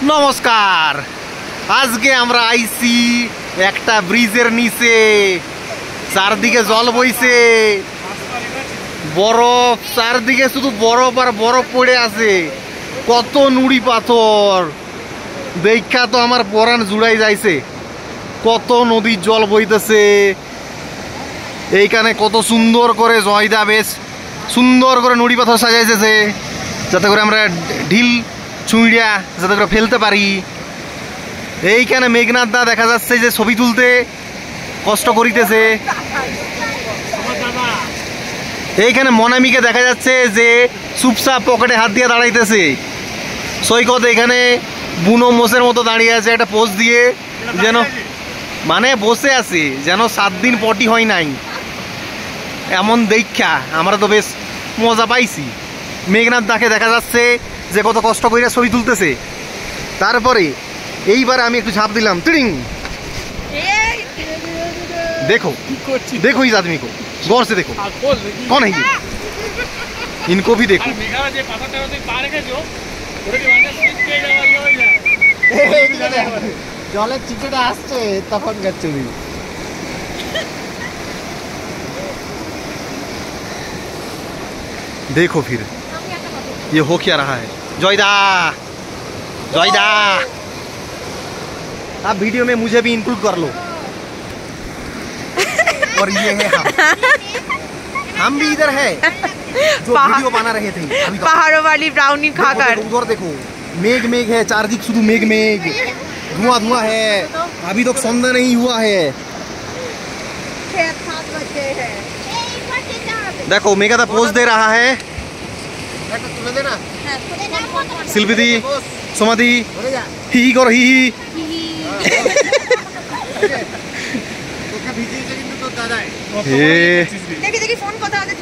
নমস্কার। আজকে আমরা আইছি একটা ব্রিজের নিচে, চারদিকে জল বইছে, বরফ, চারদিকে শুধু বরফ আর বরফ পড়ে আছে, কত নুড়ি পাথর দেখা তো আমার পরাণ জুড়াই যাইছে। কত নদীর জল বইতেছে এইখানে, কত সুন্দর করে জয়দা বেশ সুন্দর করে নুড়ি পাথর সাজাইতেছে যাতে করে আমরা ঢিল ছুঁড়িয়া যাতে করে ফেলতে পারি। এইখানে মেঘনাথ দা দেখা যাচ্ছে যে ছবি তুলতে কষ্ট করিতেছে। এইখানে মনামিকে দেখা যাচ্ছে যে চুপচাপ পকেটে হাত দিয়ে দাঁড়াইতেছে। সৈকত এখানে বুনো মোষের মতো দাঁড়িয়ে আছে একটা পোজ দিয়ে, যেন মানে বসে আছে যেন 7 দিন পটি হয় নাই এমন দেখা আমরা তো বেশ মজা পাইছি। মেঘনাথ দাকে দেখা যাচ্ছে যে কত কষ্ট করে ছবি তুলতেছে। তারপরে এইবার আমি একটু ঝাঁপ দিলাম, টিং। देखो देखो इस आदमी को गौर से देखो, कौन है ये, इनको भी देखो। জলের চিকেটা আসছে তখন গেছে। देखो फिर ये हो क्या रहा है। जयदा जयदा, आप वीडियो में मुझे भी इंक्लूड कर लो। और ये है हम भी इधर है जो वीडियो बना रहे थे अभी। पहाड़ों वाली ब्राउनी खाकर उधर देखो, मेघ मेघ है, चारदिक शुद्ध मेघ मेघ, धुआं धुआं है, अभी तक संध्या नहीं हुआ है। देखो मेघा दा पोज दे रहा है। शिल्पी दी, सोमा दी ही करो ही দেখি দেখি ফোন কথা আছে।